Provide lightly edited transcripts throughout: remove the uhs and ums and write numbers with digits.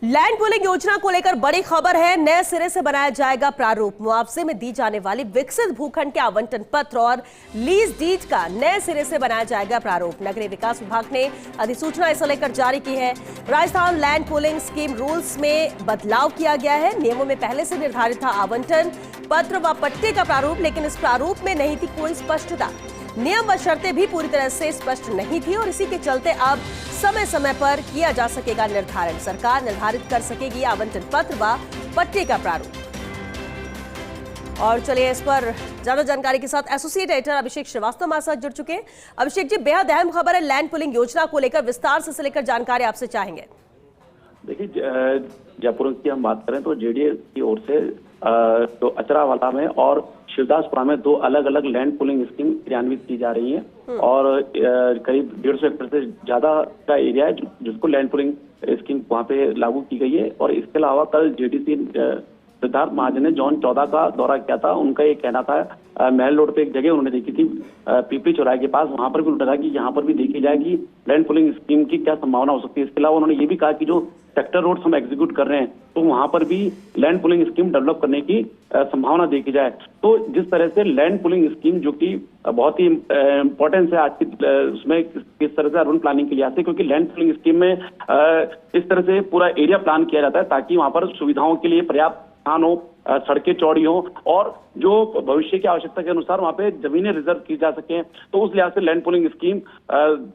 Land pooling योजना को लेकर बड़ी खबर है। नए सिरे से बनाया जाएगा प्रारूप। मुआवजे में दी जाने वाली विकसित भूखंड के आवंटन पत्र और लीज डीड का नए सिरे से बनाया जाएगा प्रारूप। नगरीय विकास विभाग ने अधिसूचना इसे लेकर जारी की है। Rajasthan land pooling scheme rules में बदलाव किया गया है। नियमों में पहले से निर्धारित था आवंटन पत्र व पट्टे का प्रारूप, लेकिन इस प्रारूप में नहीं थी कोई स्पष्टता। नियम व शर्तें भी पूरी तरह से स्पष्ट नहीं थी और इसी के चलते अब समय समय पर किया जा सकेगा निर्धारण। सरकार निर्धारित कर सकेगी आवंटन पत्र व पट्टे का प्रारूप। और चलिए इस पर ज्यादा जानकारी के साथ एसोसिएट एडिटर अभिषेक श्रीवास्तव हमारे साथ जुड़ चुके हैं। अभिषेक जी, बेहद अहम खबर है। लैंड पूलिंग योजना को लेकर विस्तार से लेकर जानकारी आपसे चाहेंगे। देखिए, जयपुर की हम बात करें तो जेडीए की ओर से तो अचरावाला में और शिवदासपुरा में दो अलग अलग लैंड पूलिंग स्कीम क्रियान्वित की जा रही है और करीब 150 हेक्टेयर से ज्यादा का एरिया है जिसको लैंड पूलिंग स्कीम वहाँ पे लागू की गई है। और इसके अलावा कल जेडीसी सिद्धार्थ महाजन ने जोन 14 का दौरा किया था। उनका ये कहना था महल रोड पे एक जगह उन्होंने देखी थी पीपली चौराहे के पास, वहां पर भी उन्होंने कहा कि यहाँ पर भी देखी जाए कि लैंड पूलिंग स्कीम की क्या संभावना हो सकती है। इसके अलावा उन्होंने ये भी कहा कि जो सेक्टर रोड हम एग्जीक्यूट कर रहे हैं तो वहां पर भी लैंड पूलिंग स्कीम डेवलप करने की संभावना देखी जाए। तो जिस तरह से लैंड पूलिंग स्कीम जो कि बहुत ही इंपॉर्टेंस है आज की, उसमें किस तरह से अर्बन प्लानिंग के लिहाज से, क्योंकि लैंड पूलिंग स्कीम में इस तरह से पूरा एरिया प्लान किया जाता है ताकि वहां पर सुविधाओं के लिए पर्याप्त स्थान हो, सड़कें चौड़ी हो और जो भविष्य की आवश्यकता के अनुसार वहां पे जमीनें रिजर्व की जा सके। तो उस लिहाज से लैंड पूलिंग स्कीम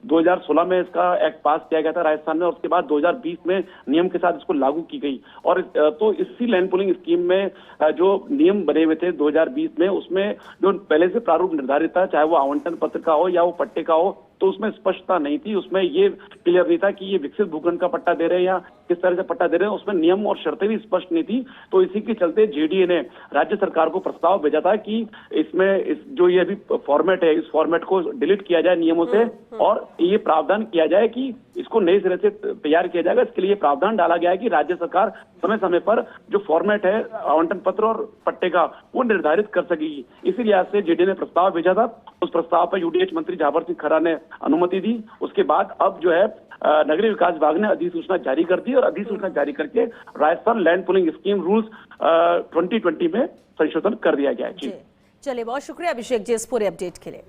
2016 में इसका एक्ट पास किया गया था राजस्थान में, और उसके बाद 2020 में नियम के साथ इसको लागू की गई। और तो इसी लैंड पूलिंग स्कीम में जो नियम बने हुए थे 2020 में, उसमें जो पहले से प्रारूप निर्धारित था, चाहे वो आवंटन पत्र का हो या वो पट्टे का हो, तो उसमें स्पष्टता नहीं थी। उसमें ये क्लियर नहीं था कि ये विकसित भूखंड का पट्टा दे रहे हैं या किस तरह से पट्टा दे रहे हैं। उसमें नियम और शर्तें भी स्पष्ट नहीं थी। तो इसी के चलते जेडीए ने राज्य सरकार को प्रस्ताव भेजा था कि इसमें जो ये अभी फॉर्मेट है, इस फॉर्मेट को डिलीट किया जाए नियमों से और ये प्रावधान किया जाए कि इसको नए सिरे से तैयार किया जाएगा। इसके लिए प्रावधान डाला गया है कि राज्य सरकार समय समय पर जो फॉर्मेट है आवंटन पत्र और पट्टे का वो निर्धारित कर सकेगी। इसी लिहाज से जेडीए ने प्रस्ताव भेजा था। उस प्रस्ताव पर यूडीएच मंत्री झावर सिंह खर्रा ने अनुमति दी। उसके बाद अब जो है नगरीय विकास विभाग ने अधिसूचना जारी कर दी और अधिसूचना जारी करके Rajasthan land pooling scheme rules 2020 में संशोधन कर दिया गया है। जी चलिए, बहुत शुक्रिया अभिषेक जी इस पूरे अपडेट के लिए।